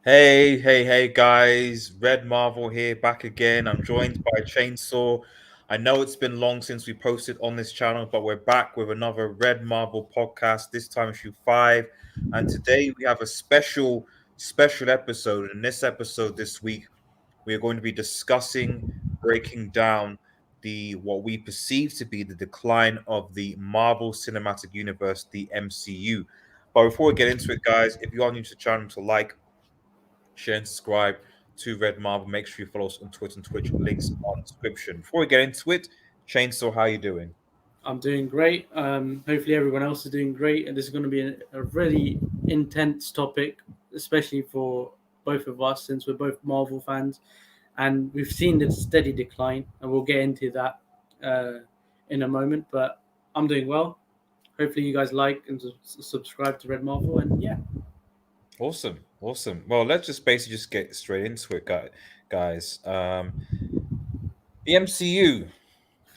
Hey, guys. Red Marvel here, back again. I'm joined by Chainsaw. I know it's been long since we posted on this channel, but we're back with another Red Marvel podcast, this time issue 5. And today we have a special episode. In this episode this week, we are going to be discussing, breaking down the what we perceive to be the decline of the Marvel Cinematic Universe, the MCU. But before we get into it, guys, if you are new to the channel, to like, share and subscribe to Red Marble. Make sure you follow us on Twitter and Twitch. Links on the description. Before we get into it, Chainsaw, how you doing? I'm doing great. Hopefully, everyone else is doing great. And this is going to be a really intense topic, especially for both of us, since we're both Marvel fans. And we've seen the steady decline, and we'll get into that uh, in a moment. But I'm doing well. Hopefully, you guys like and subscribe to Red Marvel. And yeah, Awesome. Well, let's just basically just get straight into it, guys.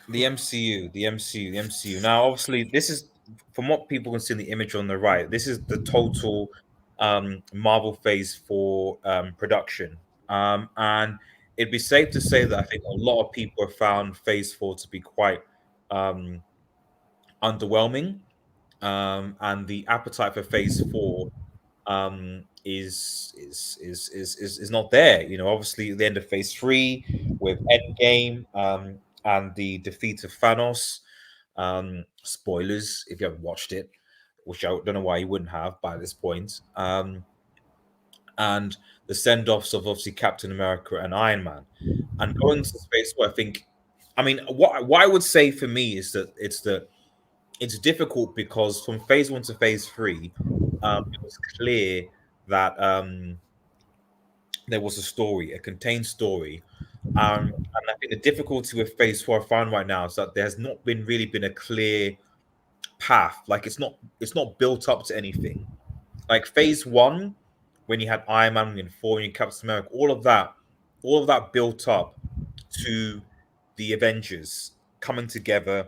The MCU, the MCU. Now, obviously, this is from what people can see in the image on the right. This is the total Marvel Phase 4 production, and it'd be safe to say that I think a lot of people have found Phase 4 to be quite um, underwhelming, and the appetite for Phase 4 is not there. You know, obviously the end of Phase 3 with Endgame, and the defeat of Thanos. Spoilers if you haven't watched it, which I don't know why you wouldn't have by this point. And the send-offs of obviously Captain America and Iron Man, and going to Space War. I think, I mean, what I would say for me is that it's difficult because from Phase 1 to Phase 3, it was clear that there was a story, a contained story. And I think the difficulty with Phase 4 I find right now is that there has not been a clear path. Like it's not built up to anything. Like Phase 1, when you had Iron Man, when you had Thor, when you had Captain America, all of that built up to the Avengers coming together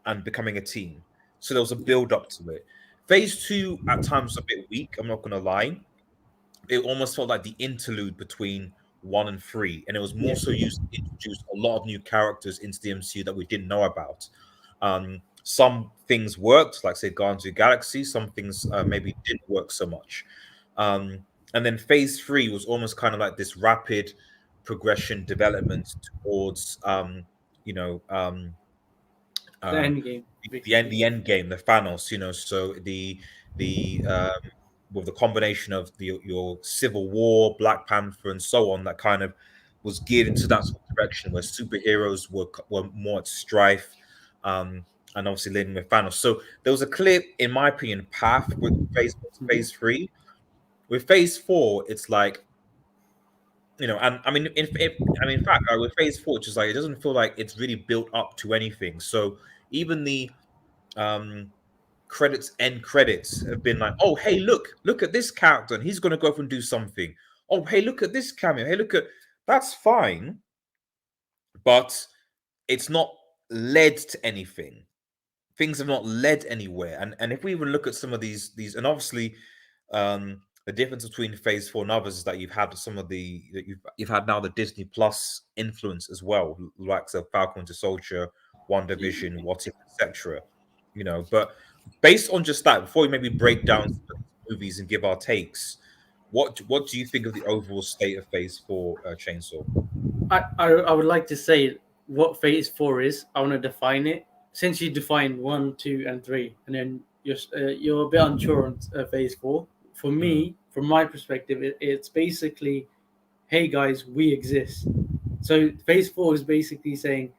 and becoming a team. So there was a yeah, build up to it. Phase 2 at times was a bit weak, I'm not gonna lie. It almost felt like the interlude between 1 and 3, and it was more yeah, so used to introduce a lot of new characters into the MCU that we didn't know about. Some things worked, like say Guardians of the Galaxy. Some things maybe didn't work so much. Um, and then Phase 3 was almost kind of like this rapid progression development towards you know the um, end game, the basically. end game, the Thanos. So the with the combination of your Civil War, Black Panther, and so on, that kind of was geared into that sort of direction where superheroes were more at strife, and obviously leading with Thanos. So there was a clear, in my opinion, path with Phase Hmm. 3. With Phase 4, it's like, and I mean, in fact, with Phase 4, it's just like it doesn't feel like it's really built up to anything. So even the um end credits have been like, oh hey, look at this character, and he's gonna go off and do something. Oh hey, look at this cameo. Hey, look at that's fine, but it's not led to anything. Things have not led anywhere. And if we even look at some of these, and obviously, the difference between Phase 4 and others is that you've had some of the that you've had now the Disney Plus influence as well, like the Falcon to Soldier, One Vision, What If, etc. But based on just that, before we maybe break down some of these movies and give our takes, what do you think of the overall state of Phase 4, Chainsaw? I would like to say what phase four is. I want to define it. Since you defined one, two, and three, and then you're a bit unsure on phase four. For Mm, me, from my perspective, it's basically, hey guys, we exist. So phase four is basically saying,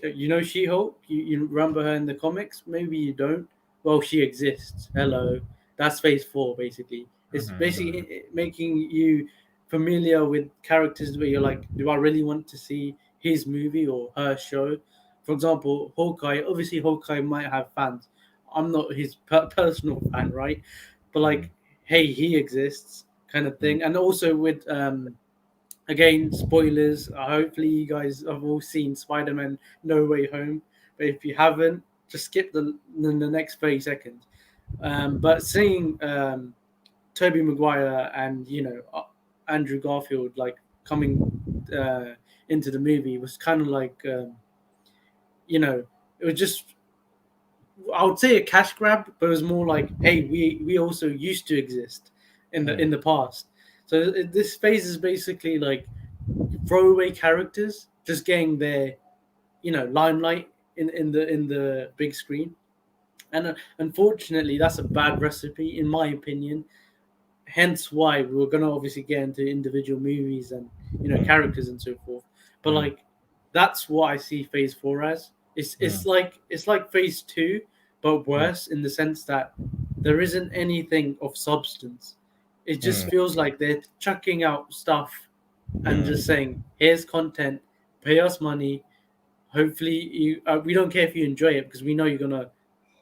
you know, She Hulk. You remember her in the comics? Maybe you don't. Well, she exists. Hello, that's phase four. Basically, it's mhm, basically making you familiar with characters where you're like, do I really want to see his movie or her show? For example, Hawkeye. Obviously, Hawkeye might have fans. I'm not his personal fan, right? But mhm, like, hey, he exists, kind of mhm, thing. And also with again, spoilers. Hopefully, you guys have all seen Spider-Man: No Way Home. But if you haven't, just skip the next 30 seconds. But seeing Toby Maguire and Andrew Garfield like coming uh, into the movie was kind of like you know, it was just, I would say, a cash grab, but it was more like, hey, we also used to exist in the past. So this phase is basically like throwaway characters just getting their, you know, limelight in the big screen, and unfortunately, that's a bad recipe in my opinion. Hence why we're gonna obviously get into individual movies and, you know, Mm, characters and so forth. But mm, like, that's what I see Phase Four as. mm, It's like Phase Two, but mm, worse in the sense that there isn't anything of substance. It just mm, feels like they're chucking out stuff and mm, just saying, "Here's content, pay us money. Hopefully, you we don't care if you enjoy it because we know you're gonna,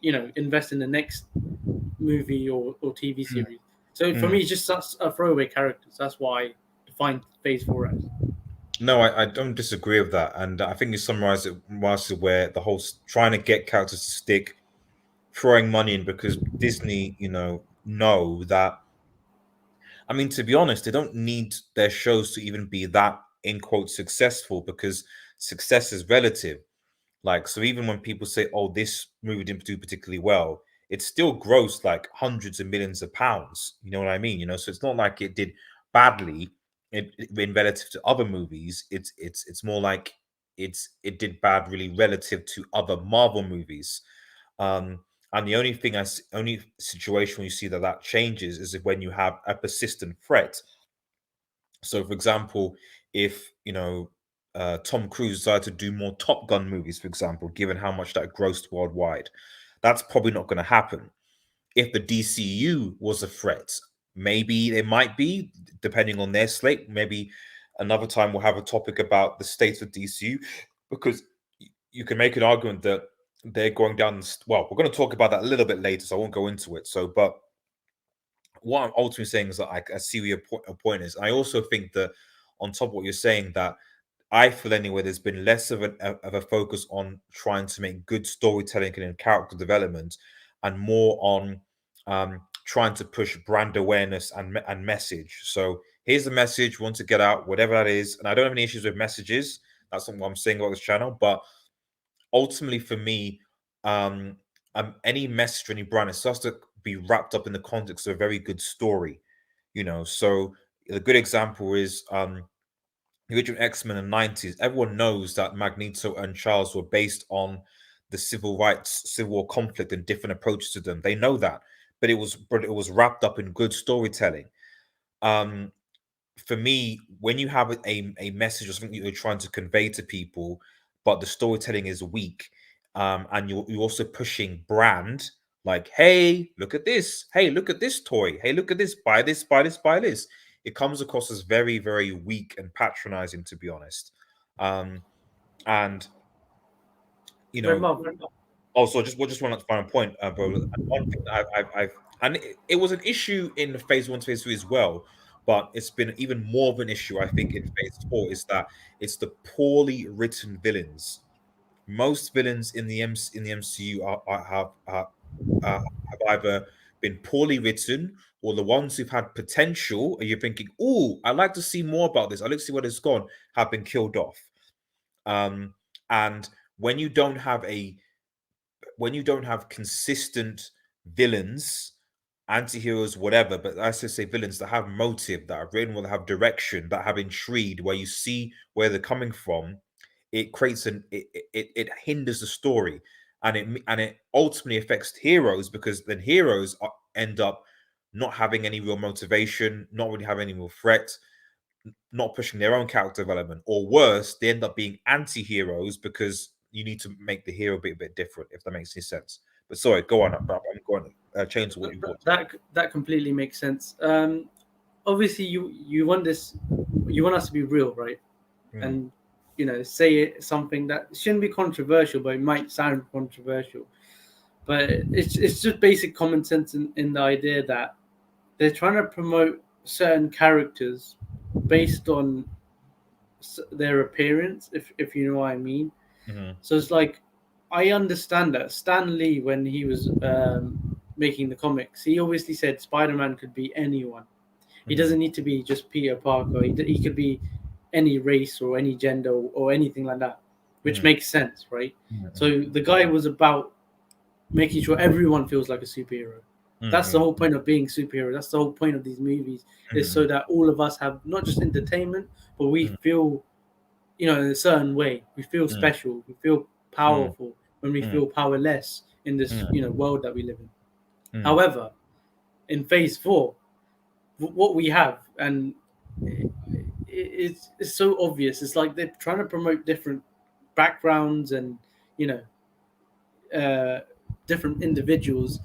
you know, invest in the next movie or TV mm, series." So for mm. me, it's just such a throwaway characters. That's why I define Phase Four as. No, I don't disagree with that, and I think you summarized it wisely. Where the whole trying to get characters to stick, throwing money in because Disney, know that. I mean, to be honest, they don't need their shows to even be that in quote successful because success is relative. Like, so even when people say, "Oh, this movie didn't do particularly well," it still grossed like hundreds of millions of pounds. You know what I mean? So it's not like it did badly in relative to other movies. It's more like it did bad really relative to other Marvel movies. And the only only situation where you see that changes is if when you have a persistent threat. So, for example, if Tom Cruise decided to do more Top Gun movies, for example, given how much that grossed worldwide, that's probably not going to happen. If the DCU was a threat, maybe it might be, depending on their slate. Maybe another time we'll have a topic about the state of DCU, because you can make an argument that they're going down. Well, we're going to talk about that a little bit later, so I won't go into it. So, but what I'm ultimately saying is that I see where your point is. I also think that on top of what you're saying, that I feel anyway, there's been less of a focus on trying to make good storytelling and character development, and more on trying to push brand awareness and message. So here's the message we want to get out, whatever that is. And I don't have any issues with messages. That's not what I'm saying about this channel. But ultimately, for me, um, any message or any brand, it starts to be wrapped up in the context of a very good story. So a good example is the original X-Men in the 90s. Everyone knows that Magneto and Charles were based on the civil war conflict and different approaches to them. They know that, but it was wrapped up in good storytelling. Um, for me, when you have a message or something you're trying to convey to people, but the storytelling is weak, and you're also pushing brand, like, hey, look at this, hey, look at this toy, hey, look at this, buy this, buy this, buy this. It comes across as very, very weak and patronizing, to be honest. Um, and you Red know, Marvel. also just one final point, bro. One thing that I've and it was an issue in phase one, phase three as well, but it's been even more of an issue, I think, in phase four, is that it's the poorly written villains. Most villains in the MCU have either been poorly written, or the ones who've had potential, and you're thinking, "Oh, I'd like to see more about this. I'd like to see where it's gone," have been killed off. Um, and when you don't have a when you don't have consistent villains, anti-heroes, whatever, but I should say villains that have motive, that are written well, that have direction, that have intrigue, where you see where they're coming from, it creates it hinders the story, and it ultimately affects heroes, because then heroes end up not having any real motivation, not really having any real threat, not pushing their own character development, or worse, they end up being anti-heroes because you need to make the hero be a bit different, if that makes any sense. But sorry, go on. I'm going to change to what you want. That completely makes sense. Obviously, you want this, you want us to be real, right? Mm, And, you know, say it, something that shouldn't be controversial, but it might sound controversial. But it's just basic common sense in the idea that they're trying to promote certain characters based on their appearance, if you know what I mean. mhm, So it's like, I understand that Stan Lee, when he was making the comics, he obviously said Spider-Man could be anyone, He doesn't need to be just Peter Parker. He could be any race or any gender or anything like that, which mm, makes sense, right? mm, So the guy was about making sure everyone feels like a superhero. That's the mm, whole point of being superhero. That's the whole point of these movies, is so mm, that all of us have not just entertainment, but we mm, feel, in a certain way. We feel mm, special. We feel mm, powerful when we mm, feel powerless in this, mm, world that we live in. mm. However, in Phase 4, what we have, and it's so obvious. It's like they're trying to promote different backgrounds and you know uh, different individuals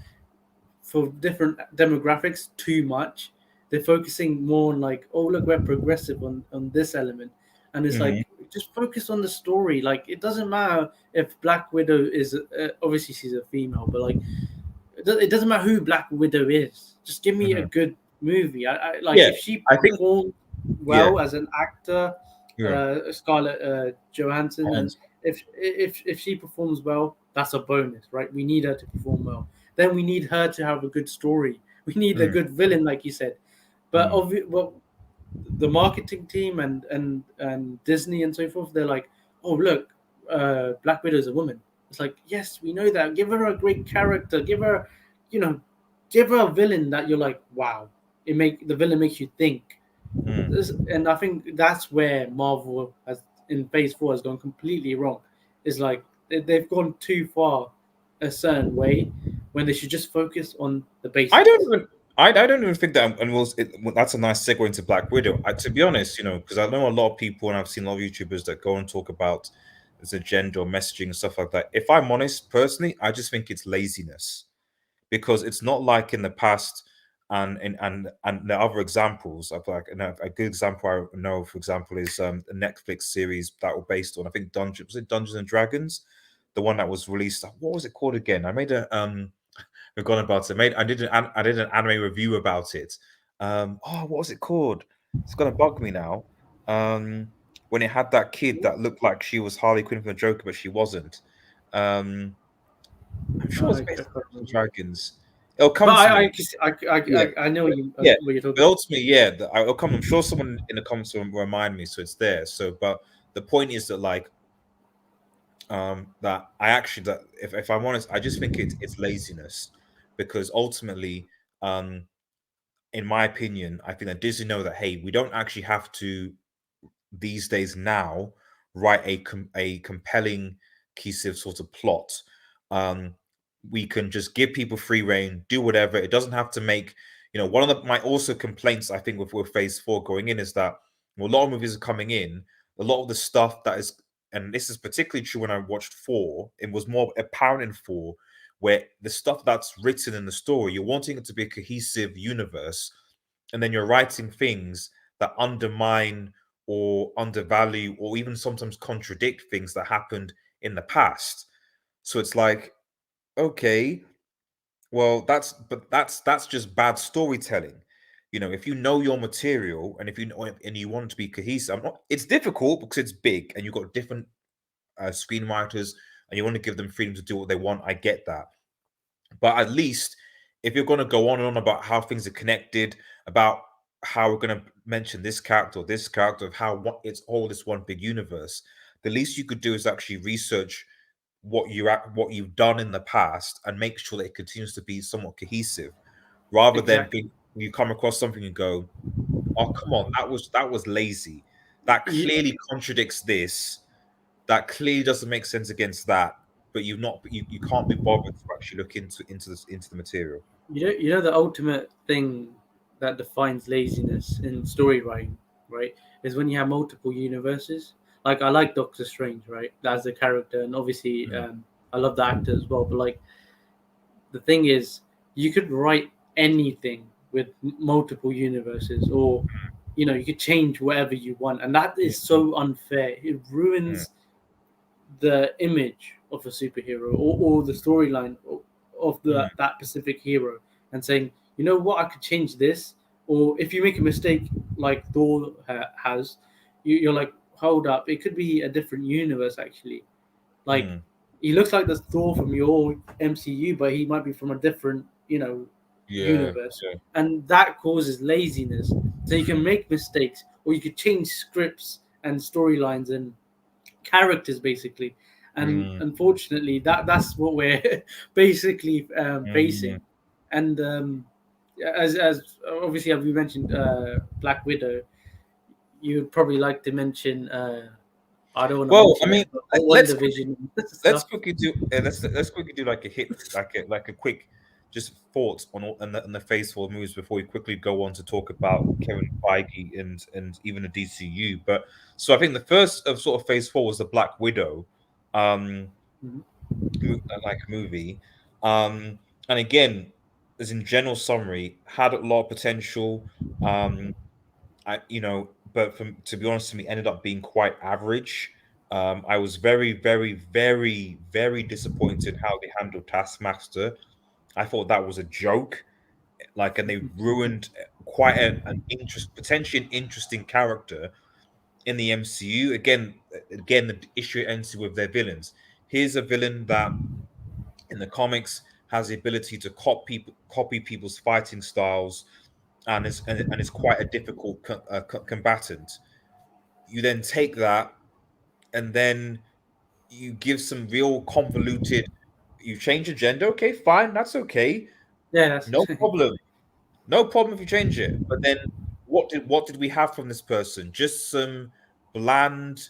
for different demographics too much. They're focusing more on like, oh look, we're progressive on this element, and it's Mhm, like just focus on the story. Like it doesn't matter if Black Widow is obviously she's a female, but like it doesn't matter who Black Widow is. Just give me a mhm. good movie. I like Yeah, if she I think performed yeah, well as an actor, yeah. Scarlett Johansson, and Hans. if she performs well, that's a bonus, right? We need her to perform well. Then we need her to have a good story. We need a Mm, good villain, like you said. But mm, well, the marketing team and Disney and so forth, they're like, oh look, Black Widow is a woman. It's like, yes, we know that. Give her a great character. You know, give her a villain that you're like, wow. The villain makes you think. mm. And I think that's where Marvel has in Phase 4 has gone completely wrong. It's like they've gone too far a certain way when they should just focus on the I don't basics. even I don't even think that, and that's a nice segue into Black Widow. To be honest, because I know a lot of people and I've seen a lot of YouTubers that go and talk about this agenda or messaging and stuff like that. If I'm honest, personally, I just think it's laziness because it's not like in the past and the other examples of like a good example I know, for example, is a Netflix series that were based on, I think, Dungeons and Dragons, the one that was released. What was it called again? I made a forgotten about it. I did an anime review about it. What was it called? It's gonna bug me now. Um, when it had that kid that looked like she was Harley Quinn from the Joker, but she wasn't. Um, I'm sure it's I based can't on Dungeons and remember. Dragons. It'll But come to me. Yeah, I know yeah. what you're talking But about. ultimately, yeah, I'll come. I'm sure someone in the comments will remind me, so it's there. So, but the point is that like that I actually that if I'm honest, I just think it's laziness because ultimately, um, in my opinion, I think that Disney know that hey, we don't actually have to these days now write a compelling, cohesive sort of plot. Um, we can just give people free reign, do whatever. It doesn't have to make one of my also complaints I think with Phase 4 going in is that a lot of movies are coming in. A lot of the stuff that is, and this is particularly true when I watched 4. It was more apparent in 4, where the stuff that's written in the story, you're wanting it to be a cohesive universe, and then you're writing things that undermine or undervalue or even sometimes contradict things that happened in the past. So it's like, okay, well, that's just bad storytelling. If you know your material and if you know and you want to be cohesive, it's difficult because it's big and you've got different screenwriters and you want to give them freedom to do what they want. I get that. But at least if you're going to go on and on about how things are connected, about how we're going to mention this character, of how it's all this one big universe, the least you could do is actually research what you've done in the past and make sure that it continues to be somewhat cohesive, rather than Exactly. you come across something and go, "Oh, come on, that was lazy. That You, clearly contradicts this. That clearly doesn't make sense against that." But you can't be bothered to actually look into the material. you know the ultimate thing that defines laziness in story writing, right? Is when you have multiple universes. Like I like Doctor Strange, right? As a character, and obviously Mm, I love the actor as well. But like the thing is, you could write anything with multiple universes, or you could change whatever you want, and that mm, is mm, so unfair. It mm, ruins the image of a superhero, or the storyline of mm, that specific hero, and saying, you know what, I could change this. Or if you make a mistake like Thor has, you're like, hold up, it could be a different universe actually. Like mm. he looks like the Thor from your MCU, but he might be from a different, Yeah, universe, yeah. and that causes laziness. So you can make mistakes, or you could change scripts and storylines and characters basically. And Mm, unfortunately, that's what we're basically mm. facing. And as obviously as we mentioned, Black Widow, you'd probably like to mention. I don't want to Well, I mention mean, it, but One let's Division and let's stuff. quickly do let's quickly do like a hit, like a quick just thoughts on all on the phase four movies before we quickly go on to talk about Kevin Feige and even the DCU. But so I think the first of sort of phase four was the Black Widow, um, Mhm. like movie, and again, as in general summary, had a lot of potential. But from to be honest with me, ended up being quite average. I was very, very, very, very disappointed how they handled Taskmaster. I thought that was a joke, like, and they ruined quite potentially an interesting character in the MCU. Again, the issue ends with their villains. Here's a villain that in the comics has the ability to copy people's fighting styles, and is quite a difficult combatant. You then take that and then you give some real convoluted. You change agenda, okay, fine, that's okay, Yeah, that's no problem, no problem if you change it. But then, what did we have from this person? Just some bland,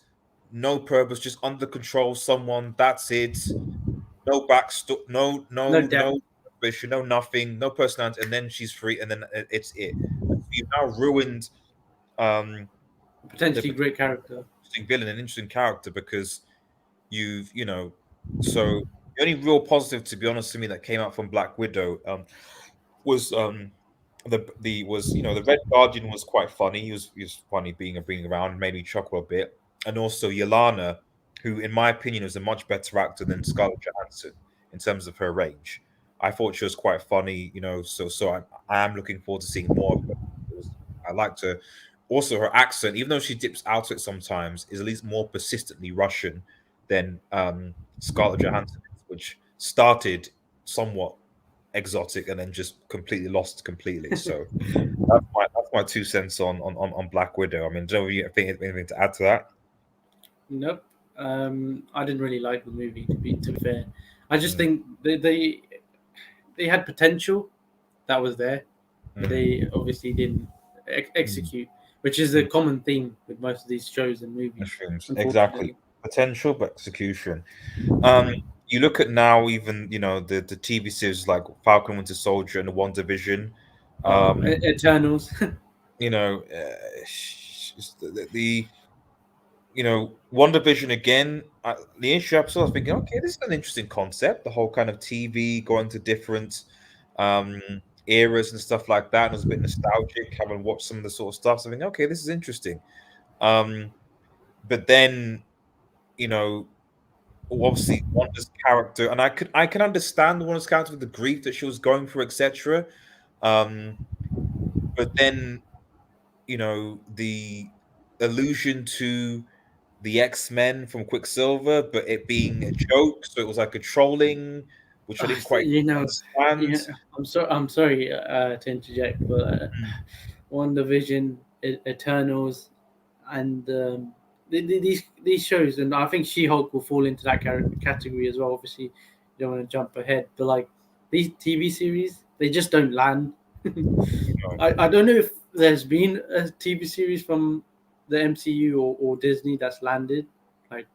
no purpose, just under control someone. That's it. No backstory, no depth. no issue, no nothing, no personality, and then she's free, and then it's it. And so you've now ruined um the Potentially potential great character. interesting villain, an interesting character, because so the only real positive, to be honest with me, that came out from Black Widow was the was the Red Guardian was quite funny. He was funny being around, made me chuckle a bit. And also Yelena, who in my opinion was a much better actor than Scarlett Johansson in terms of her range. I thought she was quite funny. So I am looking forward to seeing more of her. I liked her. Also, her accent, even though she dips out of it sometimes, is at least more persistently Russian than Scarlett Johansson, which started somewhat exotic and then just completely lost completely. So that's my 2 cents on Black Widow. I mean, do you think anything to add to that? Nope. I didn't really like the movie to be fair. I just Mm, think they had potential that was there, but mm, they obviously didn't mm, execute, which is a mm. common theme with most of these shows and movies, Mushrooms, exactly. unfortunately. Potential, but execution. Um, you look at now, even the TV series like Falcon Winter Soldier and the One Division. Um, Eternals. you know, One Division again. The intro episode, I was thinking, okay, this is an interesting concept. The whole kind of TV going to different um, eras and stuff like that. And it was a bit nostalgic having watched some of the sort of stuff. So I think, okay, this is interesting. Um, but then, you know, obviously Wanda's character, and I can understand Wanda's character with the grief that she was going through, etc. Um, but then the allusion to the X-Men from Quicksilver, but it being a joke, so it was like a trolling, which I didn't quite you know, understand. yeah, I'm sorry to interject, but Mm, One Division, Eternals, and these shows, and I think She Hulk will fall into that category as well. Obviously, you don't want to jump ahead, but like these TV series, they just don't land. no. I don't know if there's been a TV series from the MCU or Disney that's landed, like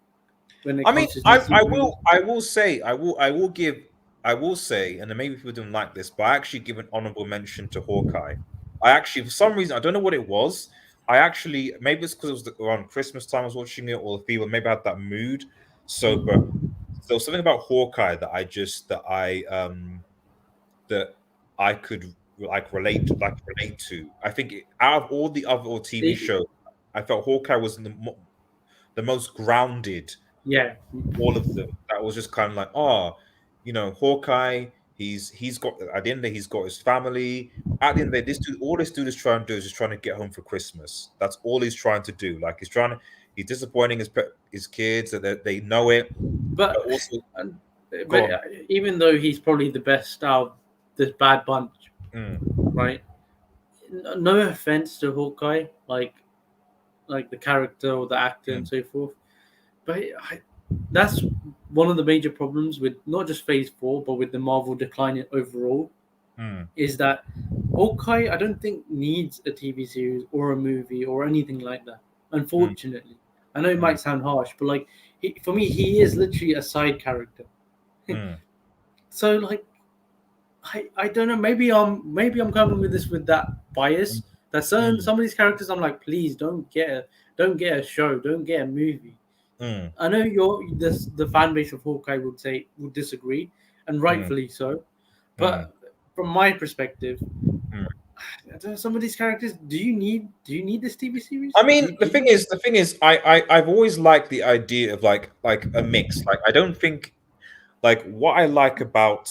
when it I mean, comes to I, DC I movies. will I will say I will say, and then maybe people didn't like this, but I actually give an honorable mention to Hawkeye. I actually, for some reason, I don't know what it was. I actually, maybe it's because it was around Christmas time I was watching it, or the fever. Maybe I had that mood. So, but there was something about Hawkeye that I could relate to. I think out of all the other TV They, shows, I felt Hawkeye was the most grounded yeah, all of them. That was just kind of like, Hawkeye. He's got at the end of the day, he's got his family. At the end of the day, this dude is trying to do is just trying to get home for Christmas. That's all he's trying to do. Like he's disappointing his kids that they know it, but but also and- go but on. even though he's probably the best out of this bad bunch, mm, right? No offense to Hawkeye, like the character or the actor and mm, so forth, but that's one of the major problems with not just Phase Four, but with the Marvel decline overall, mm, is that Hawkeye, I don't think needs a TV series or a movie or anything like that. mm, Unfortunately, I know it mm, might sound harsh, but like for me, he is literally a side character. mm, So like, I don't know. Maybe I'm coming with this with that bias that mm, some of these characters I'm like, please don't get a show, don't get a movie. mm, I know the fan base of Hawkeye would disagree, and mm, rightfully so. mm, But from my perspective, mm. I don't know, some of these characters, do you need this TV series? I mean, Do you? the thing is, I've always liked the idea of like a mix. Like, I don't think like what I like about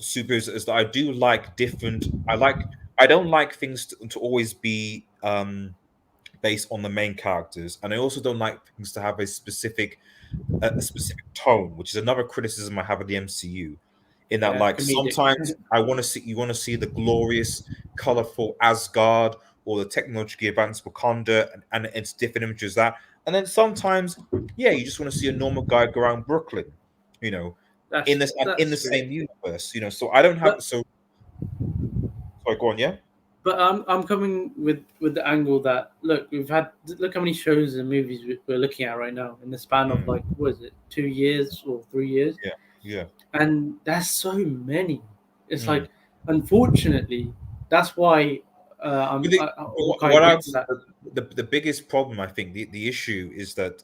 superheroes is that I do like different. I don't like things to always be based on the main characters, and I also don't like things to have a specific tone, which is another criticism I have of the MCU. In that, Yeah, like, comedic. sometimes I want to see you want to see the glorious, colorful Asgard or the technologically advanced Wakanda, and it's different images that. And then sometimes, yeah, you just want to see a normal guy go around Brooklyn, you know, in That's the true. same universe, you know. So I don't have But so. Sorry, go on. Yeah. but I'm coming with the angle that look how many shows and movies we're looking at right now in the span of Mm, like what is it 2 years or 3 years, yeah. Yeah. and that's so many. It's Mm. like unfortunately that's why But Hawkeye what I hits that. the biggest problem, I think, the issue is that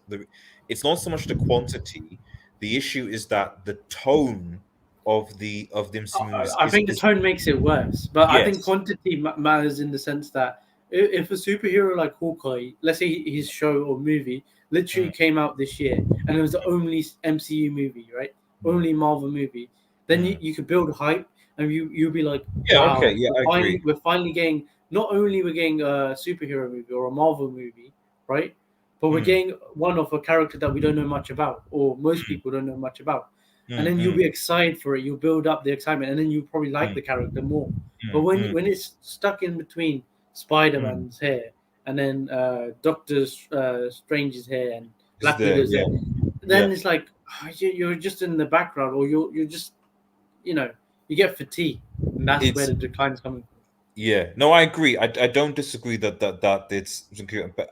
it's not so much the quantity. The issue is that the tone of the MC movies I think the is tone makes it worse, but I think yes. quantity matters in the sense that if a superhero like Hawkeye, let's say his show or movie, literally Mm, came out this year and it was the only MCU movie, right? mm, Only Marvel movie, then mm. you could build hype and you'll be like, Yeah, okay, wow, yeah, I agree. we're finally getting not only we're getting a superhero movie or a Marvel movie, right? But we're Mm, getting one of a character that we don't know much about, or most mm, people don't know much about, and mm, then you'll mm, be excited for it. You'll build up the excitement, and then you probably like mm, the character more. But mm, mm, when it's stuck in between Spider mm. Man's hair and then Doctor Strange's hair and Is Black there? Widow's Yeah, hair, yeah. then it's like you're just in the background, or you're just you know you get fatigue, and that's where It's the decline is coming from. yeah. No, I agree. I don't disagree that it's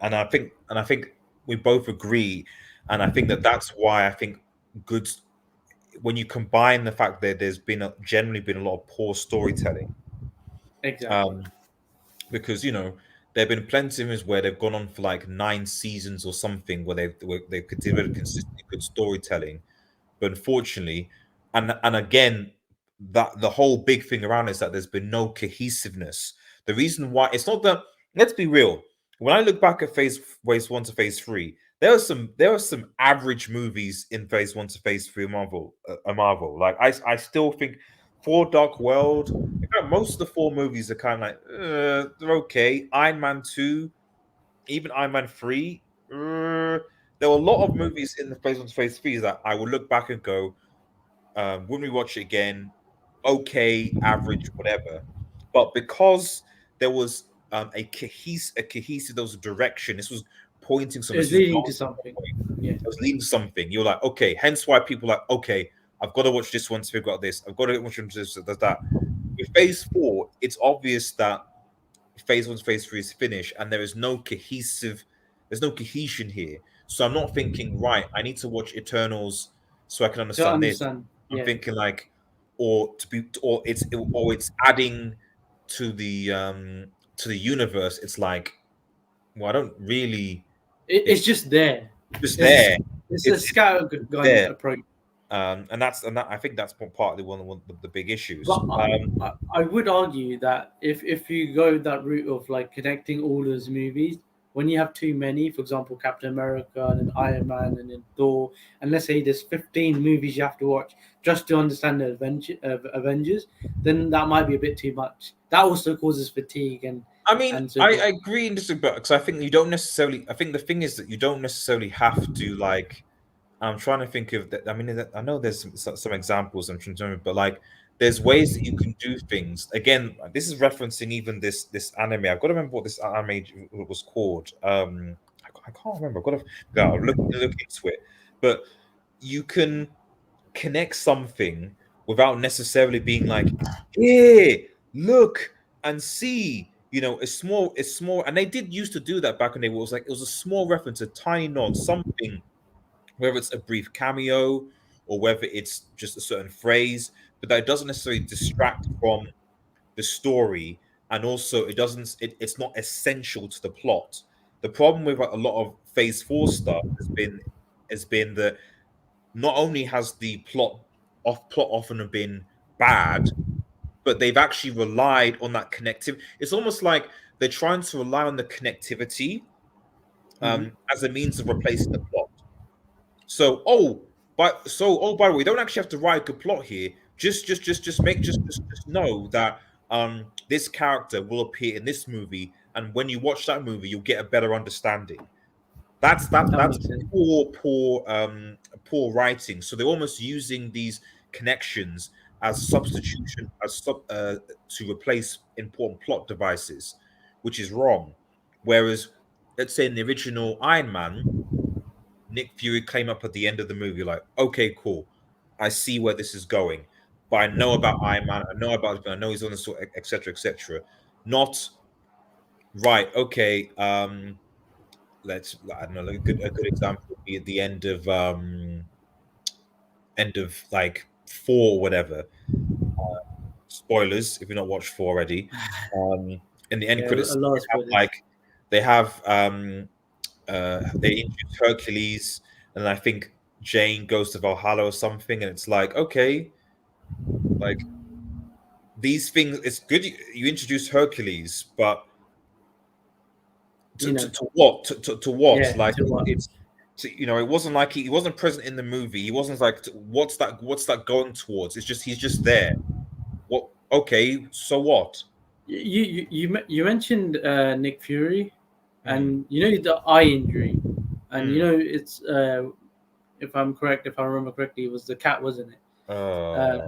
and I think we both agree, and I think that that's why I think good when you combine the fact that there's been generally been a lot of poor storytelling, Exactly. um, because there have been plenty of movies where they've gone on for like 9 seasons or something where they've delivered consistently good storytelling, but unfortunately, and again, that the whole big thing around is that there's been no cohesiveness. The reason why it's not that. Let's be real. When I look back at phase one to phase three, there are some average movies in phase one to phase three of Marvel. A Marvel, like I still think Thor: Dark World. In fact, most of the four movies are kind of like they're okay. Iron Man 2, even Iron Man 3. There were a lot of movies in the phase one to phase three that I would look back and go, when we watch it again, okay, average, whatever. But because there was a cohesive, there was a direction. This was pointing somewhere. It's This was leading going to somewhere. something. Yeah. It was leading to something. You're like, okay. Hence why people are like, okay, I've got to watch this one to figure out this. I've got to watch this, does that. With phase four, it's obvious that phase one to phase three is finished and there's no cohesion here. So I'm not thinking, right, I need to watch Eternals so I can To understand this. understand. I'm Yeah. thinking like, or it's adding to the universe. It's like, well, I don't really. It's It's just there. just It's there. it's a It's scattergun there. approach. And that I think that's partly one of the big issues. But I would argue that if you go that route of like connecting all those movies, when you have too many, for example, Captain America and then Iron Man and then Thor, and let's say there's 15 movies you have to watch just to understand the Avengers, then that might be a bit too much. That also causes fatigue I mean, and so forth. I agree and disagree because I think you don't necessarily. I think the thing is that you don't necessarily have to like. I'm trying to think of that. I mean, I know there's some examples I'm trying to remember, but like there's ways that you can do things. Again, this is referencing even this anime. I've got to remember what this anime was called. I can't remember. I've got to go look into it. But you can connect something without necessarily being like, here, look and see. It's small, and they did used to do that back when they was like it was a small reference, a tiny nod, something, whether it's a brief cameo or whether it's just a certain phrase, but that doesn't necessarily distract from the story, and also it's not essential to the plot. The problem with a lot of Phase Four stuff has been that not only has the plot often been bad, but they've actually relied on that connectivity. It's almost like they're trying to rely on the connectivity Hmm. as a means of replacing the plot. So by the way, we don't actually have to write a good plot here. Just know that this character will appear in this movie, and when you watch that movie, you'll get a better understanding. That That's makes sense. poor writing. So they're almost using these connections as substitution to replace important plot devices, which is wrong. Whereas, let's say in the original Iron Man, Nick Fury came up at the end of the movie like, okay, cool, I see where this is going, but I know about Iron Man, I know he's on the sort, etc., etc. Not right. Okay, let's I don't know. Like a good example would be at the end of like four or whatever. Spoilers if you've not watched four already. Um, in the end Yeah, credits, a lot of spoilers. they have they introduce Hercules, and I think Jane goes to Valhalla or something, and it's like, okay, like these things, it's good you introduce Hercules, but You know, to what? To what? yeah, Like to what? it's it wasn't like he wasn't present in the movie. He wasn't like what's that going towards? It's just he's just there. What? Okay, so what? You mentioned Nick Fury, Hmm. and you know the eye injury, and you Hmm. know it's if I'm correct, if I remember correctly, it was the cat, wasn't it? Uh, Uh,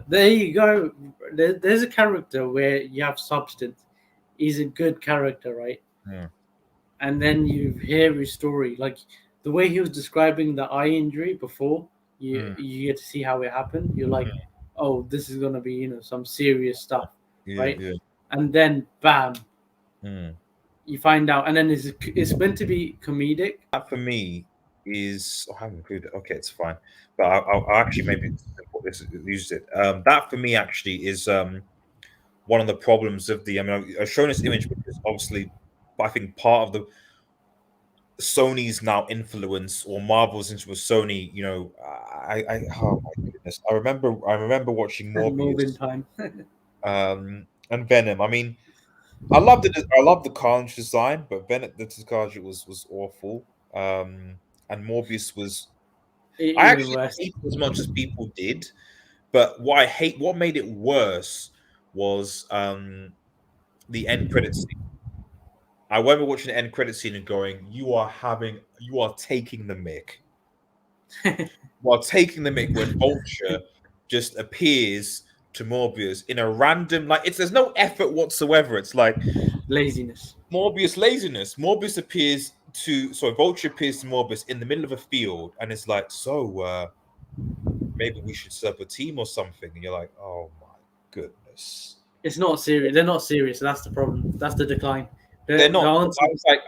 there you go. There's a character where you have substance. He's a good character, right? hmm, And then you hear his story, like the way he was describing the eye injury before. You hmm, you get to see how it happened. You're like, oh, this is gonna be some serious stuff, yeah, right? yeah. And then bam, Hmm. you find out, and then it's meant to be comedic. That for me is I haven't included it. Okay, it's fine, but I'll actually maybe put this use it. That for me actually is one of the problems of the. I mean, I've shown this image because obviously, I think part of the Sony's now influence or Marvel's influence with Sony. Oh my goodness, I remember watching Moving Morbius, time. and Venom. I mean, I love the Carnage design, but Venom the Carnage was awful. And Morbius was. I Even actually worse. hate it as much as people did, but what made it worse was the end credits scene. I remember watching the end credit scene and going, you are taking the mic. While taking the mic when Vulture just appears to Morbius in a random, like there's no effort whatsoever. It's like Laziness. Morbius laziness. Vulture appears to Morbius in the middle of a field and it's like, so maybe we should set up a team or something. And you're like, oh my goodness. It's not serious. They're not serious. That's the problem. That's the decline. They're The not. answer. I was like,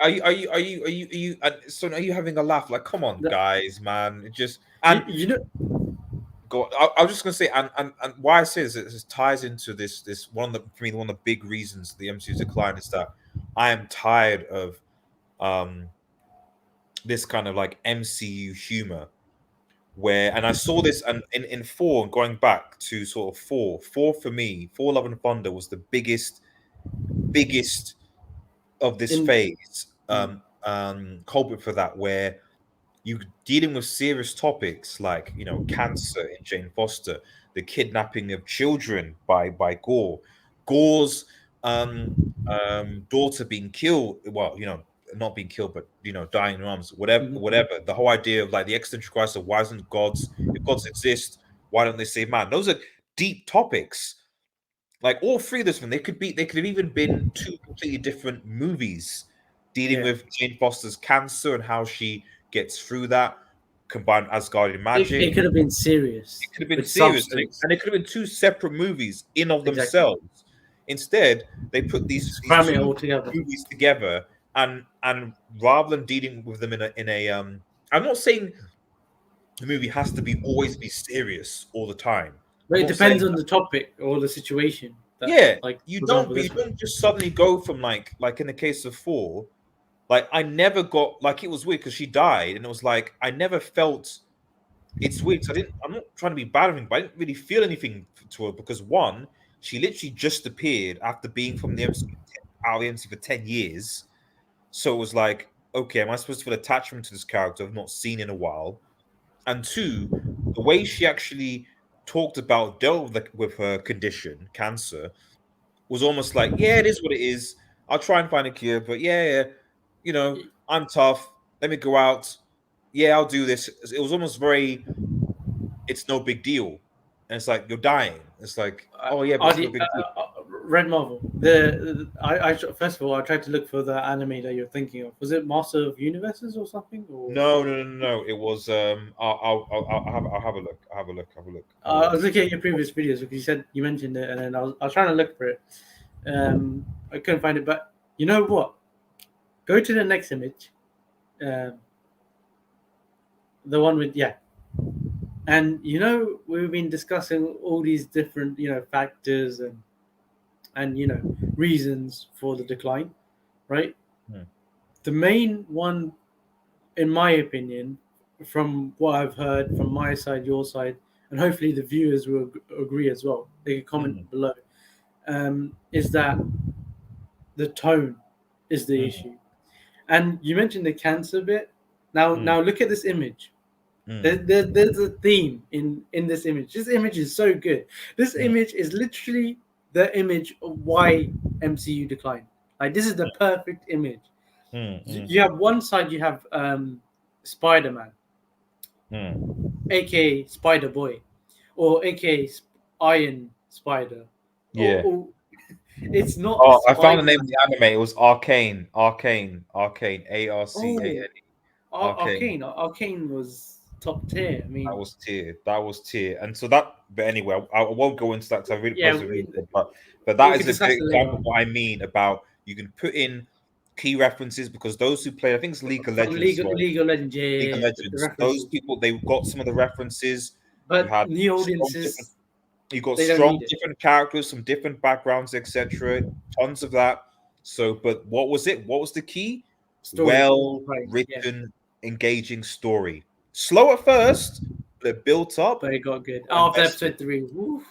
so are you having a laugh? Like, come on, The, guys, man. It just you, and you know. go. I was just gonna say, and why I say this ties into this one of the for me one of the big reasons the MCU's decline is that I am tired of um this kind of like MCU humor and I saw this and in four going back to sort of four for me, Four Love and Thunder was the biggest of this In phase culprit for that, where you dealing with serious topics like cancer in Jane Foster, the kidnapping of children by Gore's daughter being killed, well, not being killed but dying in arms, whatever, the whole idea of like the existential crisis of why isn't gods, if gods exist, why don't they save man? Those are deep topics. Like all three of those films, they could have even been two completely different movies dealing Yeah. with Jane Foster's cancer and how she gets through that, combined Asgardian It magic. could have been It serious could have been with serious, substance. and it could have been two separate movies in of Exactly. themselves. Instead, they put Just these cram it two all together. movies together, and rather than dealing with them in a I'm not saying the movie has to be always be serious all the time. But I'm it not saying depends on the topic or the situation. That, yeah, like, you for don't, example, but you this one. don't just suddenly go from like in the case of Thor, like I never got like it was weird because she died, and it was like I never felt it's weird. 'Cause I'm not trying to be bad or anything, but I didn't really feel anything to her because one, she literally just appeared after being from the MC out of the MC for 10 years. So it was like, okay, am I supposed to feel attachment to this character I've not seen in a while? And two, the way she actually talked about dealt with her condition, cancer, was almost like, yeah, it is what it is. I'll try and find a cure, but yeah, you know, I'm tough. Let me go out. Yeah, I'll do this. It was almost very, it's no big deal. And it's like, you're dying. It's like, oh, yeah, but Are it's no the big deal. Red Marvel? I first of all, I tried to look for the anime that you're thinking of. Was it Master of Universes or something? Or No, no, no, no, no. It was, I'll have a look. I'll I was looking at your previous videos because you said you mentioned it, and then I was trying to look for it. I couldn't find it, but you know what? Go to the next image. Um, the one with, yeah. And we've been discussing all these different factors and reasons for the decline, right? Hmm, The main one, in my opinion, from what I've heard from my side, your side, and hopefully the viewers will agree as well. They can comment hmm, below. Is that the tone is the hmm, issue? And you mentioned the cancer bit. Now, hmm, now look at this image. hmm, There's a theme in this image. This image is so good. This hmm, image is literally the image of why MCU declined. Like, this is the perfect image. hmm, hmm, You have one side, you have Spider-Man, hmm. aka Spider Boy, or aka Iron Spider, or, Yeah. or it's not Oh, I found the name of Spider-Man. the anime. It was Arcane. Oh, Arcane. Arcane. Arcane was top tier. I That mean, was tier. That was tier. And so that, but anyway, I won't go into that because I really yeah, posted really good. But we that is could a discuss great it later example of on. what I mean about you can put in key references because those who play, I think it's League of From Legends, League, sorry, League of Legends, League of yeah, the Legends. Those references. people they got some of the references. You But had new strong different. audiences, You got they don't strong need it. different characters, some different backgrounds, etc. Tons of that. So, but what was it? What was the key? Story, Well right? Yeah, written, engaging story. Slow at first, but it built up. but it got good. I After invested. episode 3, woof,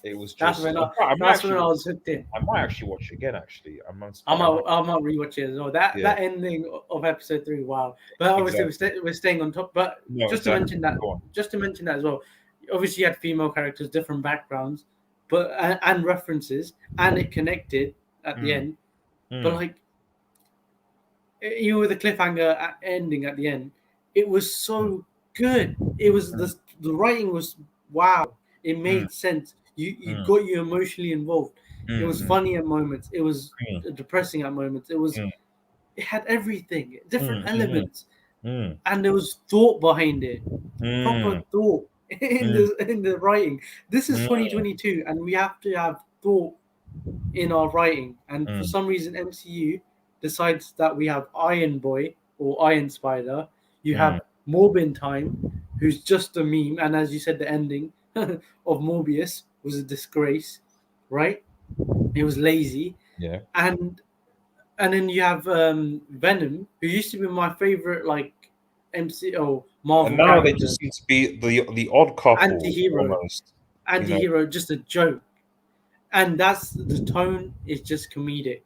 It was that's just. when I, I might that's when actually I watch. was hooked in. I might actually watch it again. Actually, I I might. might, I might rewatch it as well. That Yeah, that ending of episode 3, wow. But obviously exactly. we're staying on top. But No, just to exactly. mention that, Go on. as well. Obviously, you had female characters, different backgrounds, but and references, and it connected at the Mm, end. But mm, like, with the cliffhanger ending at the end, it was mm, so good. It was mm, the writing was wow. It mm, made sense. You mm, got you emotionally involved. It was mm, funny at moments. It was mm, depressing at moments. mm, It had everything, different mm, mm, elements, mm, and there was thought behind it, proper mm, thought mm, in the writing. This is mm, 2022, and we have to have thought in our writing. And for mm, some reason, MCU decides that we have Iron Boy or Iron Spider. You mm. have Morbin Time, who's just a meme. And as you said, the ending of Morbius was a disgrace, right? It was lazy. Yeah. And then you have Venom, who used to be my favorite, like, MC or And Marvel now they character, just seem to be the odd couple anti-hero, almost. You know. just a joke. And that's the tone is just comedic.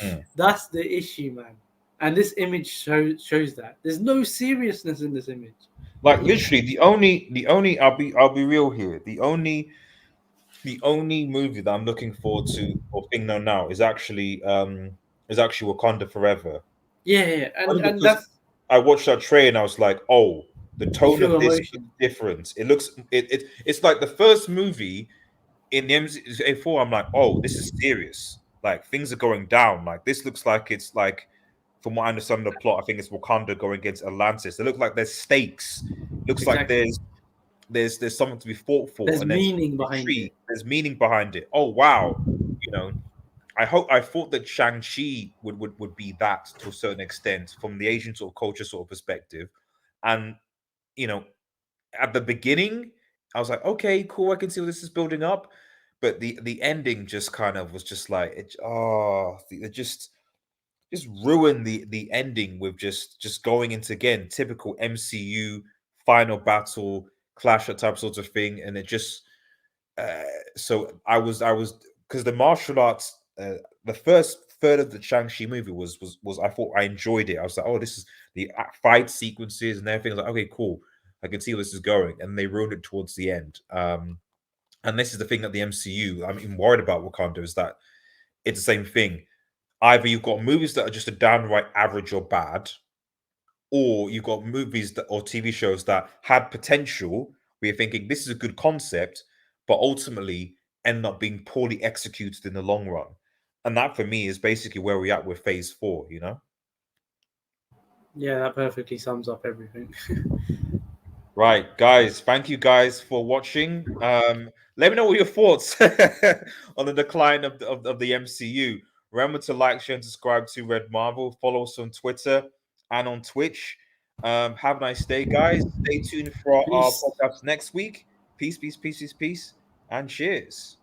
Mm. That's the issue, man. And this image shows that there's no seriousness in this image. Like literally, the only I'll be real here. The only movie that I'm looking forward to or thing now is actually Wakanda Forever. Yeah, yeah, Only and because that's, I watched that trailer and I was like, oh, the you tone feel of this looks emotion. different. It's like the first movie. in the MCU4, I'm like, oh, this is serious. Like things are going down. Like this looks like it's like, from what I understand the plot, I think it's Wakanda going against Atlantis. It looks like there's stakes. Looks like Exactly. there's something to be fought for, There's and there's meaning behind intrigue. it. There's meaning behind it. Oh wow, you know. I thought that Shang-Chi would be that to a certain extent from the Asian sort of culture sort of perspective. And you know, at the beginning, I was like, okay, cool, I can see where this is building up. But the ending just kind of was just like it just ruined the ending with just going into again typical MCU final battle clash type sorts of thing, and it just uh, so I was because the martial arts, the first third of the Shang-Chi movie was I thought I enjoyed it. I was like, oh, this is the fight sequences and everything. I was like, okay, cool. I can see where this is going, and they ruined it towards the end. And this is the thing that the MCU I'm even worried about Wakanda is that it's the same thing. Either you've got movies that are just a downright average or bad, or you've got movies that or TV shows that had potential where you're thinking this is a good concept, but ultimately end up being poorly executed in the long run. And that for me is basically where we're at with phase four, you know? Yeah, that perfectly sums up everything. Right, guys, thank you guys for watching. Let me know what your thoughts on the decline of the MCU. Remember to like, share, and subscribe to Red Marvel. Follow us on Twitter and on Twitch. Have a nice day, guys. Stay tuned for our Peace. podcast next week. Peace, peace, peace, peace, peace, and cheers.